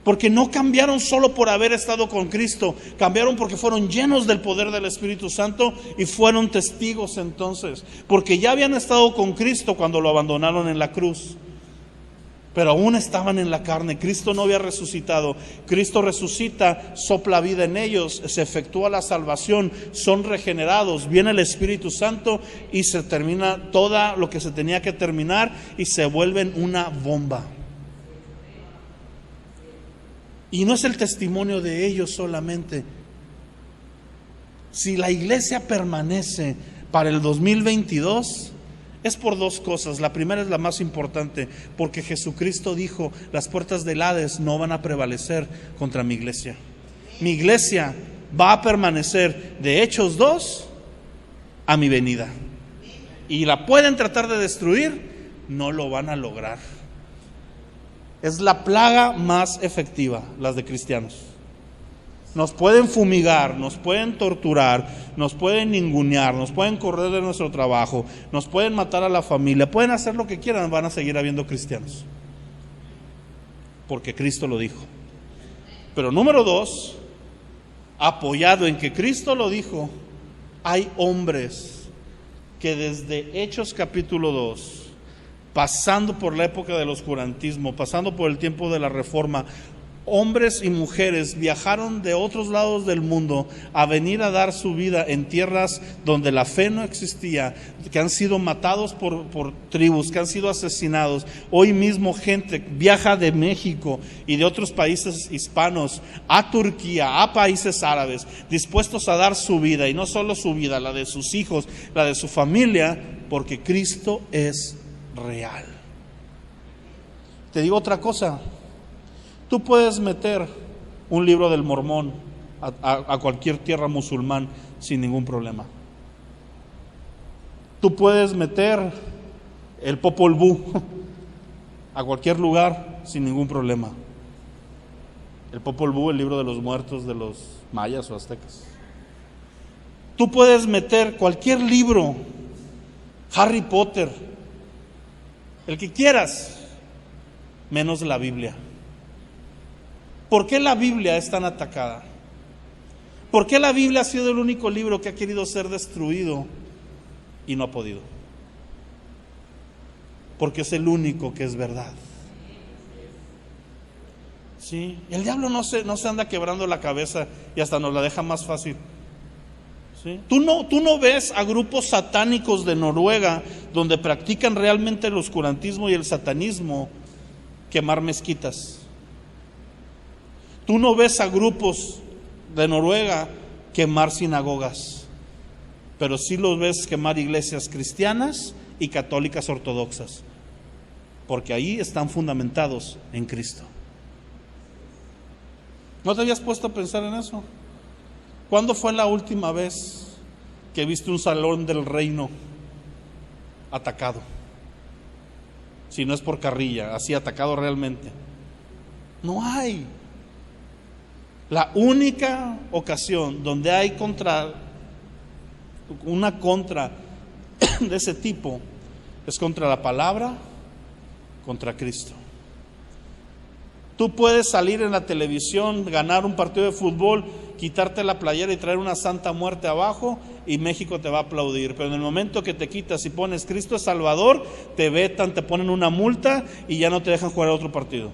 Porque no cambiaron solo por haber estado con Cristo, cambiaron porque fueron llenos del poder del Espíritu Santo y fueron testigos entonces. Porque ya habían estado con Cristo cuando lo abandonaron en la cruz, pero aún estaban en la carne. Cristo no había resucitado. Cristo resucita, sopla vida en ellos, se efectúa la salvación, son regenerados, viene el Espíritu Santo y se termina todo lo que se tenía que terminar y se vuelven una bomba. Y no es el testimonio de ellos solamente. Si la iglesia permanece para el 2022, es por dos cosas. La primera es la más importante, porque Jesucristo dijo, las puertas del Hades no van a prevalecer contra mi iglesia. Mi iglesia va a permanecer de Hechos 2 a mi venida. Y la pueden tratar de destruir, no lo van a lograr. Es la plaga más efectiva, las de cristianos. Nos pueden fumigar, nos pueden torturar, nos pueden ningunear, nos pueden correr de nuestro trabajo, nos pueden matar a la familia, pueden hacer lo que quieran, van a seguir habiendo cristianos. Porque Cristo lo dijo. Pero número 2, apoyado en que Cristo lo dijo, hay hombres que desde Hechos capítulo 2, pasando por la época del oscurantismo, pasando por el tiempo de la Reforma, hombres y mujeres viajaron de otros lados del mundo a venir a dar su vida en tierras donde la fe no existía, que han sido matados por tribus, que han sido asesinados. Hoy mismo gente viaja de México y de otros países hispanos a Turquía, a países árabes, dispuestos a dar su vida, y no solo su vida, la de sus hijos, la de su familia, porque Cristo es real. Te digo otra cosa. Tú puedes meter un libro del Mormón a cualquier tierra musulmán sin ningún problema. Tú puedes meter el Popol Vuh a cualquier lugar sin ningún problema. El Popol Vuh, el libro de los muertos de los mayas o aztecas. Tú puedes meter cualquier libro, Harry Potter, el que quieras, menos la Biblia. ¿Por qué la Biblia es tan atacada? ¿Por qué la Biblia ha sido el único libro que ha querido ser destruido y no ha podido? Porque es el único que es verdad. ¿Sí? El diablo no se anda quebrando la cabeza y hasta nos la deja más fácil. ¿Sí? Tú no ves a grupos satánicos de Noruega donde practican realmente el oscurantismo y el satanismo quemar mezquitas. Tú no ves a grupos de Noruega quemar sinagogas, pero sí los ves quemar iglesias cristianas y católicas ortodoxas, porque ahí están fundamentados en Cristo. ¿No te habías puesto a pensar en eso? ¿Cuándo fue la última vez que viste un salón del reino atacado? Si no es por carrilla, así atacado realmente. No hay. La única ocasión donde hay una contra de ese tipo es contra la palabra, contra Cristo. Tú puedes salir en la televisión, ganar un partido de fútbol, quitarte la playera y traer una santa muerte abajo y México te va a aplaudir. Pero en el momento que te quitas y pones Cristo es Salvador, te vetan, te ponen una multa y ya no te dejan jugar a otro partido.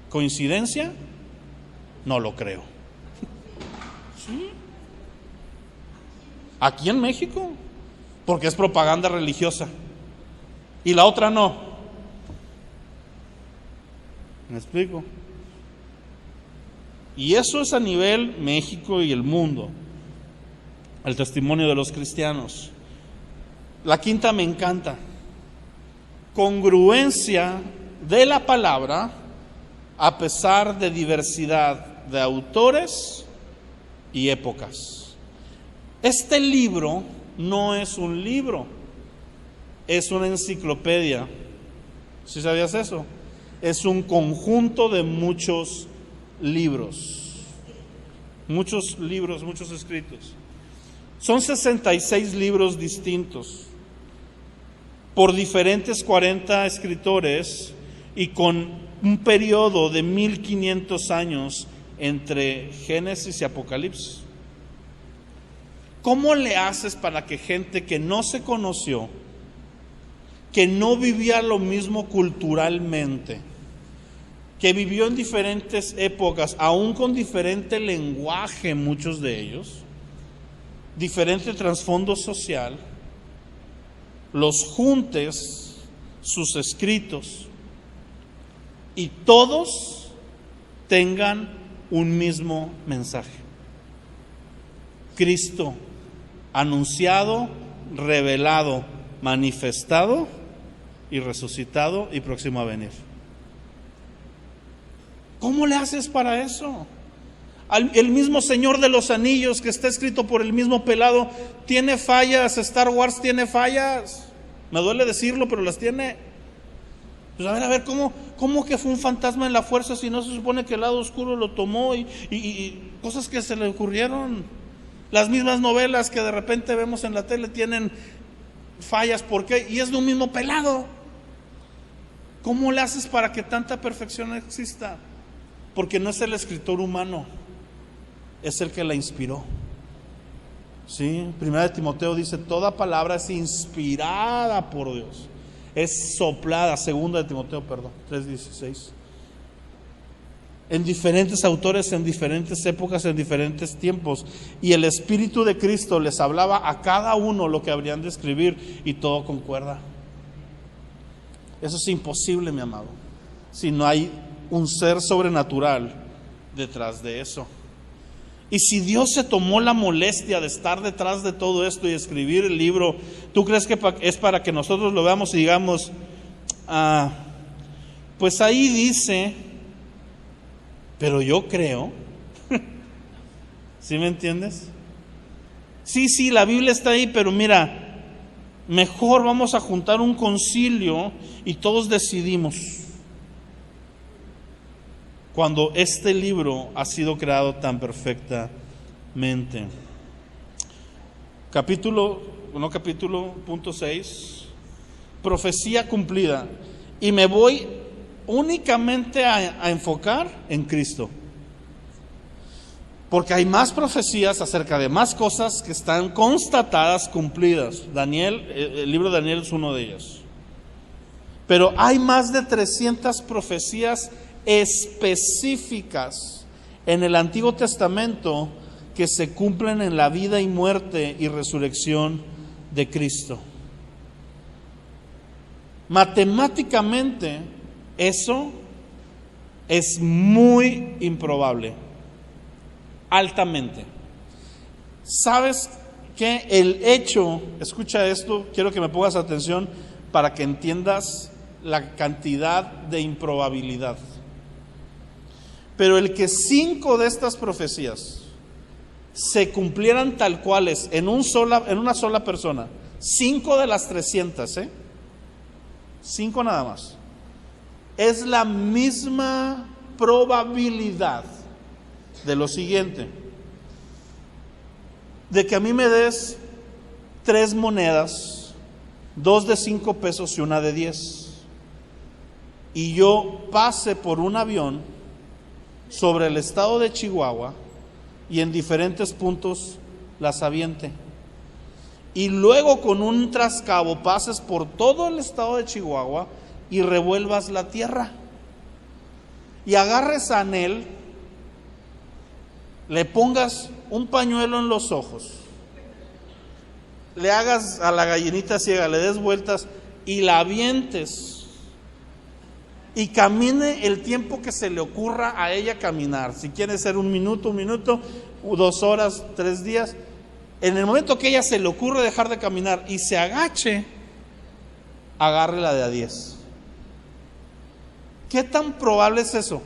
¿Coincidencia? No lo creo. ¿Sí? Aquí en México, porque es propaganda religiosa. Y la otra no. ¿Me explico? Y eso es a nivel México y el mundo. El testimonio de los cristianos. La quinta me encanta. Congruencia de la palabra a pesar de diversidad de autores y épocas. Este libro no es un libro, es una enciclopedia. ¿Sí sabías eso? Es un conjunto de muchos libros, muchos escritos. Son 66 libros distintos por diferentes 40 escritores y con un periodo de 1500 años entre Génesis y Apocalipsis. ¿Cómo le haces para que gente que no se conoció, que no vivía lo mismo culturalmente, que vivió en diferentes épocas, aún con diferente lenguaje, muchos de ellos, diferente trasfondo social, los juntes, sus escritos, y todos tengan un mismo mensaje? Cristo anunciado, revelado, manifestado y resucitado y próximo a venir. ¿Cómo le haces para eso? El mismo Señor de los Anillos, que está escrito por el mismo pelado, tiene fallas. Star Wars tiene fallas. Me duele decirlo, pero las tiene. Pues a ver, ¿cómo que fue un fantasma en la fuerza si no se supone que el lado oscuro lo tomó y cosas que se le ocurrieron? Las mismas novelas que de repente vemos en la tele tienen fallas. ¿Por qué? Y es de un mismo pelado. ¿Cómo le haces para que tanta perfección exista? Porque no es el escritor humano, es el que la inspiró. ¿Sí? Primera de Timoteo dice, toda palabra es inspirada por Dios, es soplada. Segunda de Timoteo, 3:16. En diferentes autores, en diferentes épocas, en diferentes tiempos. Y el Espíritu de Cristo les hablaba a cada uno lo que habrían de escribir, y todo concuerda. Eso es imposible, mi amado, si no hay un ser sobrenatural detrás de eso. Y si Dios se tomó la molestia de estar detrás de todo esto y escribir el libro, ¿tú crees que es para que nosotros lo veamos y digamos, pues ahí dice, pero yo creo? ¿Sí me entiendes? Sí, la Biblia está ahí, pero mira, mejor vamos a juntar un concilio y todos decidimos. Cuando este libro ha sido creado tan perfectamente. Punto 6, profecía cumplida. Y me voy únicamente a enfocar en Cristo, porque hay más profecías acerca de más cosas que están constatadas, cumplidas. El libro de Daniel es uno de ellos. Pero hay más de 300 profecías específicas en el Antiguo Testamento que se cumplen en la vida y muerte y resurrección de Cristo. Matemáticamente, eso es muy improbable, altamente. ¿Sabes qué? El hecho, escucha esto, quiero que me pongas atención para que entiendas la cantidad de improbabilidad. Pero el que 5 de estas profecías se cumplieran tal cuales en una sola persona, 5 de las 300, 5 nada más, es la misma probabilidad de lo siguiente: de que a mí me des 3 monedas, 2 de 5 pesos y una de 10, y yo pase por un avión sobre el estado de Chihuahua y en diferentes puntos las aviente, y luego con un trascabo pases por todo el estado de Chihuahua y revuelvas la tierra, y agarres a Anel, le pongas un pañuelo en los ojos, le hagas a la gallinita ciega, le des vueltas y la avientes, y camine el tiempo que se le ocurra a ella caminar. Si quiere ser 1 minuto, 2 horas, 3 días. En el momento que ella se le ocurre dejar de caminar y se agache, agarre la de a 10. ¿Qué tan probable es eso?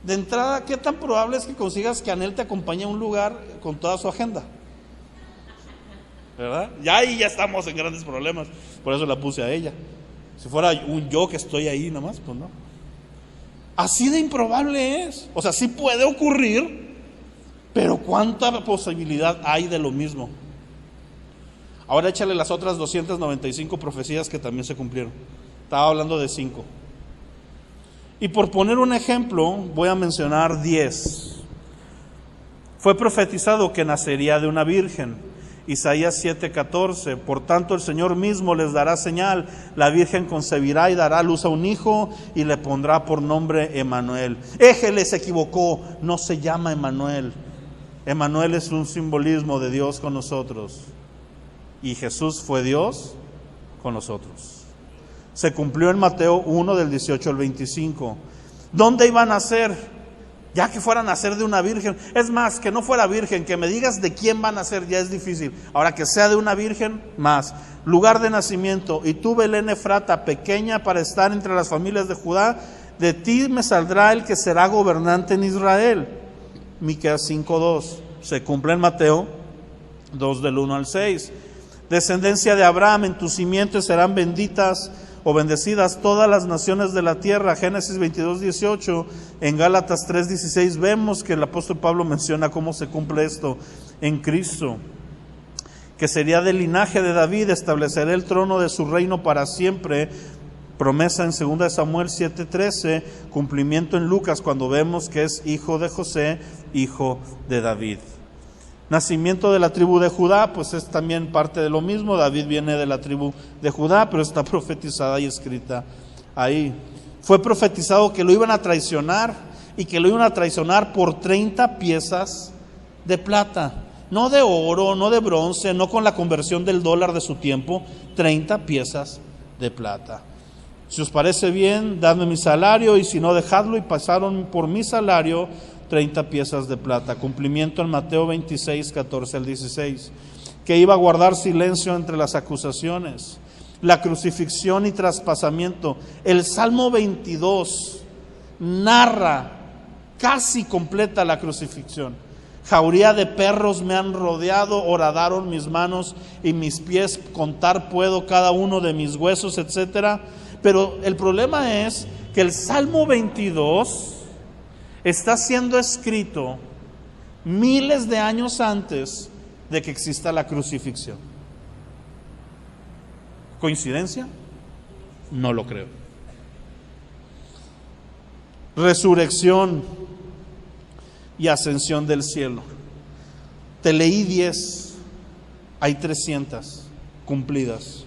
De entrada, ¿qué tan probable es que consigas que Anel te acompañe a un lugar con toda su agenda? ¿Verdad? Ya ahí ya estamos en grandes problemas. Por eso la puse a ella. Si fuera yo que estoy ahí nomás, pues no. Así de improbable es. O sea, sí puede ocurrir, pero ¿cuánta posibilidad hay de lo mismo? Ahora échale las otras 295 profecías que también se cumplieron. Estaba hablando de 5. Y por poner un ejemplo, voy a mencionar 10. Fue profetizado que nacería de una virgen. Isaías 7:14, por tanto el Señor mismo les dará señal, la Virgen concebirá y dará a luz a un hijo y le pondrá por nombre Emmanuel. Éjele se equivocó, no se llama Emmanuel. Emmanuel es un simbolismo de Dios con nosotros, y Jesús fue Dios con nosotros. Se cumplió en Mateo 1 del 18 al 25. ¿Dónde iban a nacer? Ya que fuera a nacer de una virgen. Es más, que no fuera virgen, que me digas de quién va a nacer ya es difícil. Ahora que sea de una virgen, más. Lugar de nacimiento: y tú, Belén Efrata, pequeña para estar entre las familias de Judá, de ti me saldrá el que será gobernante en Israel. Miqueas 5:2. Se cumple en Mateo 2 del 1 al 6. Descendencia de Abraham, en tus simientes serán benditas o bendecidas todas las naciones de la tierra. Génesis 22:18. En Gálatas 3:16 vemos que el apóstol Pablo menciona cómo se cumple esto en Cristo, que sería del linaje de David, estableceré el trono de su reino para siempre. Promesa en 2 Samuel 7:13, cumplimiento en Lucas cuando vemos que es hijo de José, hijo de David. Nacimiento de la tribu de Judá, pues es también parte de lo mismo. David viene de la tribu de Judá, pero está profetizada y escrita ahí. Fue profetizado que lo iban a traicionar y que lo iban a traicionar por 30 piezas de plata. No de oro, no de bronce, no con la conversión del dólar de su tiempo, 30 piezas de plata. Si os parece bien, dadme mi salario, y si no, dejadlo. Y pasaron por mi salario 30 piezas de plata. Cumplimiento en Mateo 26, 14 al 16. Que iba a guardar silencio entre las acusaciones, la crucifixión y traspasamiento. El Salmo 22 narra casi completa la crucifixión. Jauría de perros me han rodeado, horadaron mis manos y mis pies, contar puedo cada uno de mis huesos, etc. Pero el problema es que el Salmo 22 está siendo escrito miles de años antes de que exista la crucifixión. ¿Coincidencia? No lo creo. Resurrección y ascensión del cielo. Te leí 10, hay 300 cumplidas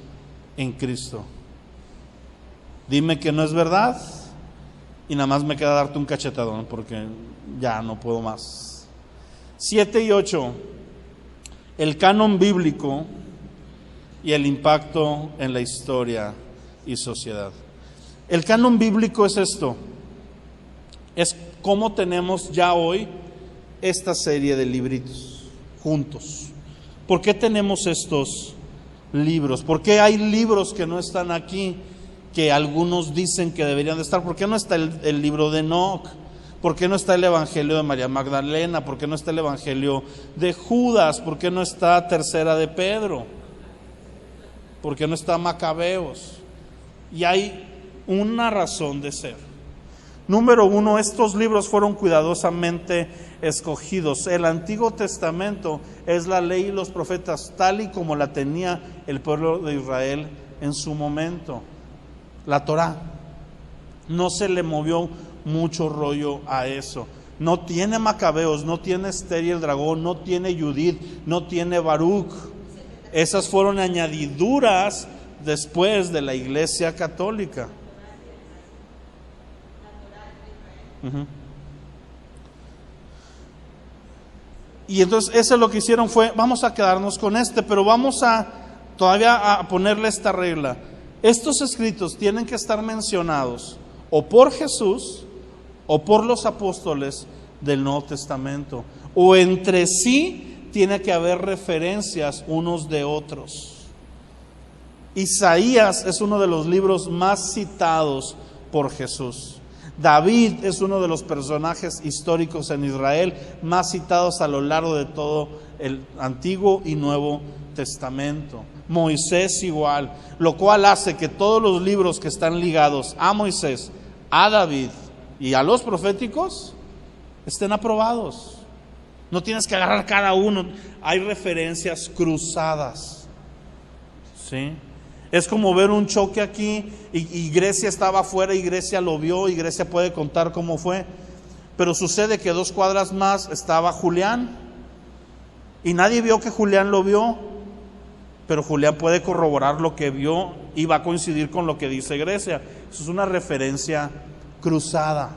en Cristo. Dime que no es verdad y nada más me queda darte un cachetadón porque ya no puedo más. 7 y 8, el canon bíblico y el impacto en la historia y sociedad. El canon bíblico es esto, es cómo tenemos ya hoy esta serie de libritos juntos. ¿Por qué tenemos estos libros? ¿Por qué hay libros que no están aquí, que algunos dicen que deberían de estar? ¿Por qué no está el libro de Enoc? ¿Por qué no está el Evangelio de María Magdalena? ¿Por qué no está el Evangelio de Judas? ¿Por qué no está Tercera de Pedro? ¿Por qué no está Macabeos? Y hay una razón de ser. Número 1, estos libros fueron cuidadosamente escogidos. El Antiguo Testamento es la ley y los profetas, tal y como la tenía el pueblo de Israel en su momento. La Torá. No se le movió mucho rollo a eso. No tiene Macabeos, no tiene Esther y el dragón, no tiene Judith, no tiene Baruch. Esas fueron añadiduras después de la Iglesia Católica. Y entonces eso lo que hicieron fue, vamos a quedarnos con pero vamos a todavía a ponerle esta regla. Estos escritos tienen que estar mencionados o por Jesús o por los apóstoles del Nuevo Testamento, o entre sí tiene que haber referencias unos de otros. Isaías es uno de los libros más citados por Jesús. David es uno de los personajes históricos en Israel más citados a lo largo de todo el Antiguo y Nuevo Testamento. Moisés igual, lo cual hace que todos los libros que están ligados a Moisés, a David y a los proféticos estén aprobados. No tienes que agarrar cada uno, hay referencias cruzadas, ¿sí? Es como ver un choque aquí y Grecia estaba afuera y Grecia lo vio y Grecia puede contar cómo fue. Pero sucede que 2 cuadras más estaba Julián y nadie vio que Julián lo vio, pero Julián puede corroborar lo que vio y va a coincidir con lo que dice Grecia. Eso es una referencia cruzada.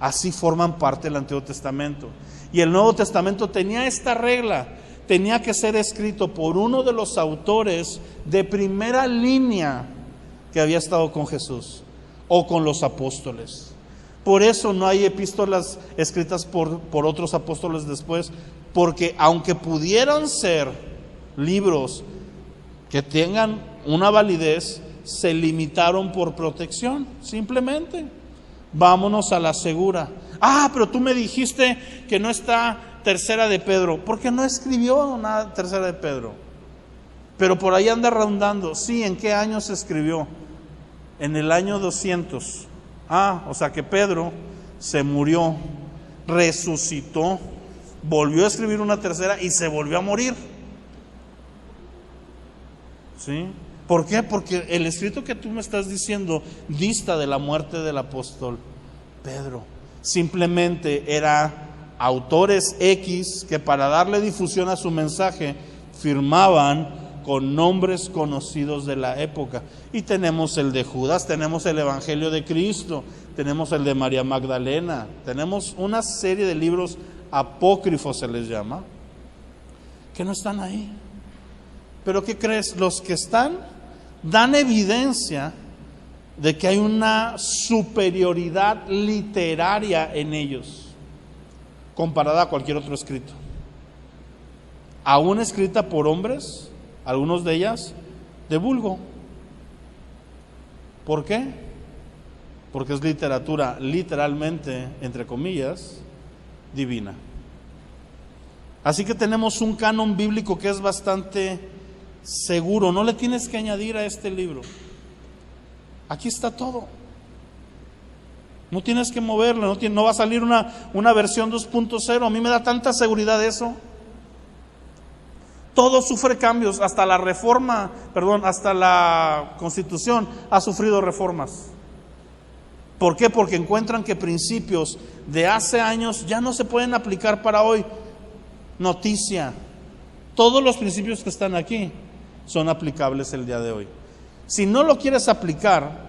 Así forman parte del Antiguo Testamento. Y el Nuevo Testamento tenía esta regla. Tenía que ser escrito por uno de los autores de primera línea que había estado con Jesús o con los apóstoles. Por eso no hay epístolas escritas por otros apóstoles después, porque aunque pudieran ser libros que tengan una validez, se limitaron por protección, simplemente. Vámonos a la segura. Pero tú me dijiste que no está Tercera de Pedro, porque no escribió nada Tercera de Pedro, pero por ahí anda rondando. Sí, ¿en qué año se escribió? En el año 200. O sea que Pedro se murió, resucitó, volvió a escribir una tercera y se volvió a morir. ¿Sí? ¿Por qué? Porque el escrito que tú me estás diciendo dista de la muerte del apóstol Pedro. Simplemente era autores X que para darle difusión a su mensaje firmaban con nombres conocidos de la época. Y tenemos el de Judas, tenemos el Evangelio de Cristo, tenemos el de María Magdalena, tenemos una serie de libros apócrifos, se les llama, que no están ahí. Pero ¿qué crees? Los que están dan evidencia de que hay una superioridad literaria en ellos comparada a cualquier otro escrito, aún escrita por hombres, algunos de ellas de vulgo. ¿Por qué? Porque es literatura literalmente, entre comillas, divina. Así que tenemos un canon bíblico que es bastante seguro, no le tienes que añadir a este libro. Aquí está todo. No tienes que moverlo, no va a salir una versión 2.0. A mí me da tanta seguridad eso. Todo sufre cambios, hasta la Constitución ha sufrido reformas. ¿Por qué? Porque encuentran que principios de hace años ya no se pueden aplicar para hoy. Noticia: todos los principios que están aquí son aplicables el día de hoy. Si no lo quieres aplicar,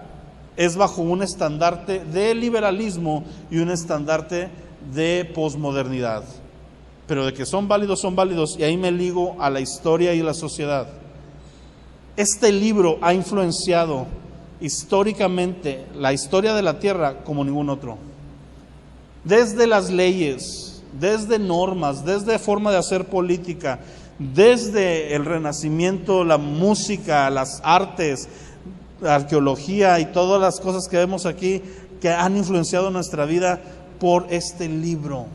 es bajo un estandarte de liberalismo y un estandarte de posmodernidad. Pero de que son válidos, y ahí me ligo a la historia y la sociedad. Este libro ha influenciado históricamente la historia de la tierra como ningún otro. Desde las leyes, desde normas, desde forma de hacer política, desde el Renacimiento, la música, las artes, la arqueología y todas las cosas que vemos aquí que han influenciado nuestra vida por este libro.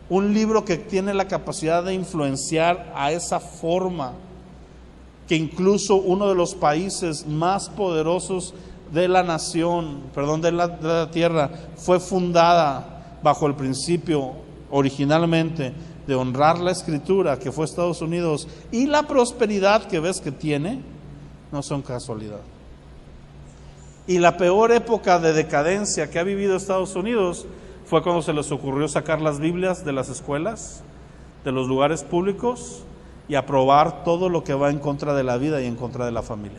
Un libro que tiene la capacidad de influenciar a esa forma que incluso uno de los países más poderosos de la nación, de la tierra, fue fundada bajo el principio originalmente de honrar la Escritura, que fue Estados Unidos, y la prosperidad que ves que tiene, no son casualidad. Y la peor época de decadencia que ha vivido Estados Unidos fue cuando se les ocurrió sacar las Biblias de las escuelas, de los lugares públicos, y aprobar todo lo que va en contra de la vida y en contra de la familia.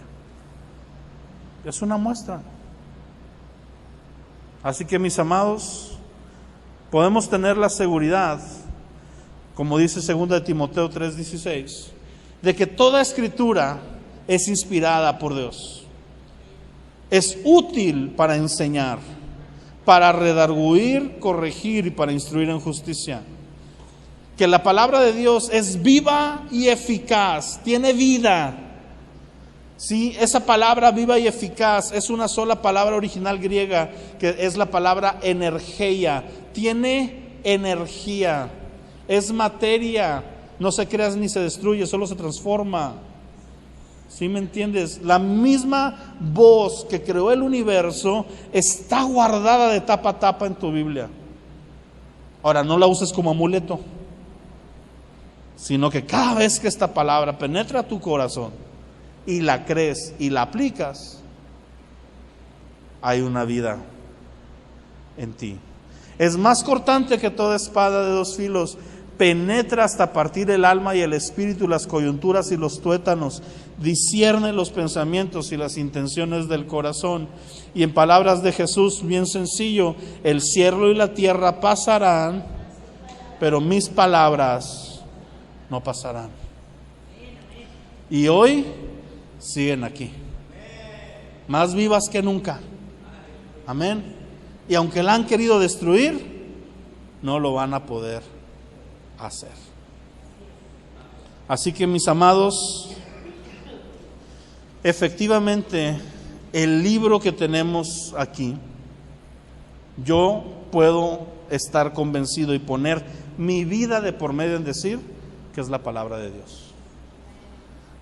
Es una muestra. Así que, mis amados, podemos tener la seguridad, como dice 2 de Timoteo 3:16, de que toda escritura es inspirada por Dios. Es útil para enseñar, para redarguir, corregir y para instruir en justicia. Que la palabra de Dios es viva y eficaz, tiene vida. Sí, esa palabra viva y eficaz es una sola palabra original griega, que es la palabra energeia. Tiene energía, es materia, no se crea ni se destruye, solo se transforma. ¿Sí me entiendes? La misma voz que creó el universo está guardada de tapa a tapa en tu Biblia. Ahora, no la uses como amuleto, sino que cada vez que esta palabra penetra tu corazón y la crees y la aplicas, hay una vida en ti. Es más cortante que toda espada de dos filos, penetra hasta partir el alma y el espíritu, las coyunturas y los tuétanos, discierne los pensamientos y las intenciones del corazón. Y en palabras de Jesús, bien sencillo: el cielo y la tierra pasarán, pero mis palabras no pasarán. Y hoy siguen aquí, más vivas que nunca. Amén. Y aunque la han querido destruir, no lo van a poder hacer. Así que, mis amados, efectivamente, el libro que tenemos aquí, yo puedo estar convencido y poner mi vida de por medio en decir que es la palabra de Dios.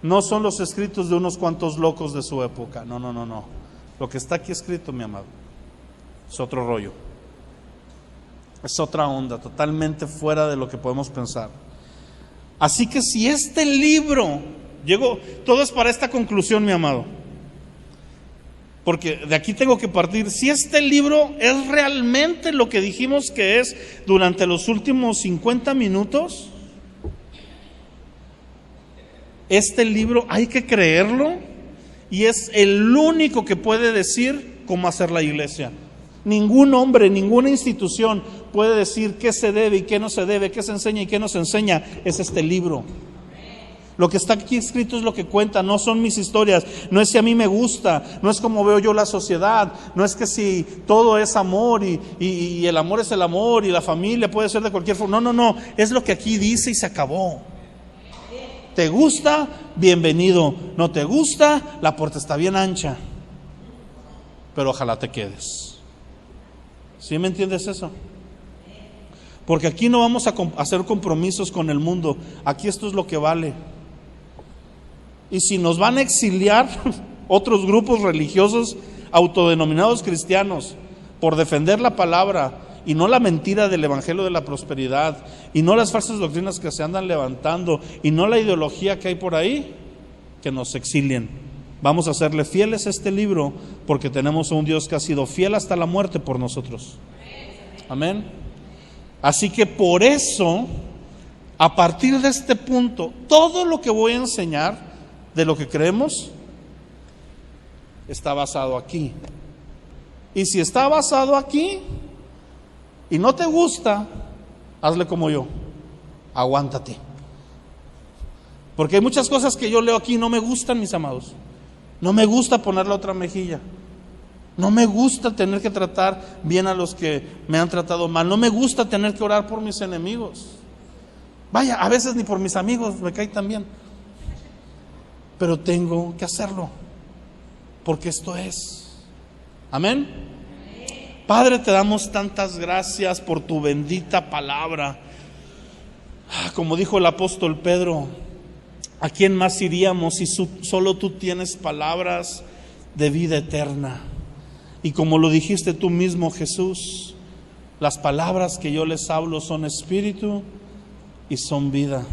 No son los escritos de unos cuantos locos de su época. No. Lo que está aquí escrito, mi amado, es otro rollo. Es otra onda, totalmente fuera de lo que podemos pensar. Así que si este libro Todo es para esta conclusión, mi amado. Porque de aquí tengo que partir. Si este libro es realmente lo que dijimos que es durante los últimos 50 minutos, este libro hay que creerlo y es el único que puede decir cómo hacer la iglesia. Ningún hombre, ninguna institución puede decir qué se debe y qué no se debe, qué se enseña y qué no se enseña. Es este libro. Lo que está aquí escrito es lo que cuenta, no son mis historias, no es si a mí me gusta, no es como veo yo la sociedad, no es que si todo es amor y el amor es el amor y la familia puede ser de cualquier forma. No, es lo que aquí dice y se acabó. ¿Te gusta? Bienvenido. ¿No te gusta? La puerta está bien ancha, pero ojalá te quedes. ¿Sí me entiendes eso? Porque aquí no vamos a hacer compromisos con el mundo, aquí esto es lo que vale. Y si nos van a exiliar otros grupos religiosos autodenominados cristianos por defender la palabra y no la mentira del evangelio de la prosperidad y no las falsas doctrinas que se andan levantando y no la ideología que hay por ahí, que nos exilien. Vamos a serle fieles a este libro porque tenemos a un Dios que ha sido fiel hasta la muerte por nosotros. Amén. Así que por eso, a partir de este punto, todo lo que voy a enseñar de lo que creemos está basado aquí. Y si está basado aquí y no te gusta, hazle como yo, aguántate. Porque hay muchas cosas que yo leo aquí y no me gustan, mis amados. No me gusta poner la otra mejilla. No me gusta tener que tratar bien a los que me han tratado mal. No me gusta tener que orar por mis enemigos. Vaya, a veces ni por mis amigos me cae tan bien. Pero tengo que hacerlo, porque esto es. Amén. Padre, te damos tantas gracias por tu bendita palabra. Como dijo el apóstol Pedro, ¿a quién más iríamos si solo tú tienes palabras de vida eterna? Y como lo dijiste tú mismo, Jesús, las palabras que yo les hablo son espíritu y son vida.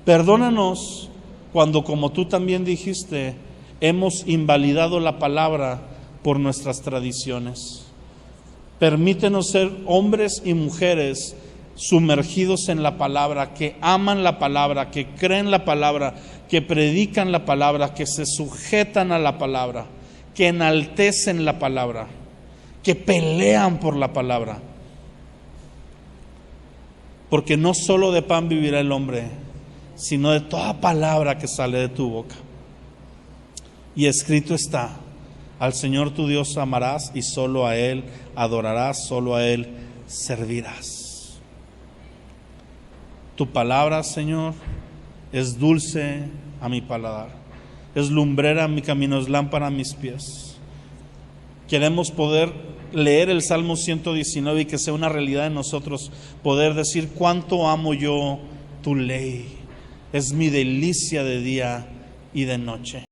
Perdónanos cuando, como tú también dijiste, hemos invalidado la palabra por nuestras tradiciones. Permítenos ser hombres y mujeres sumergidos en la palabra, que aman la palabra, que creen la palabra, que predican la palabra, que se sujetan a la palabra, que enaltecen la palabra, que pelean por la palabra. Porque no solo de pan vivirá el hombre, sino de toda palabra que sale de tu boca. Y escrito está: al Señor tu Dios amarás y solo a Él adorarás, solo a Él servirás. Tu palabra, Señor, es dulce a mi paladar, es lumbrera a mi camino, es lámpara a mis pies. Queremos poder leer el Salmo 119 y que sea una realidad en nosotros, poder decir: cuánto amo yo tu ley, es mi delicia de día y de noche.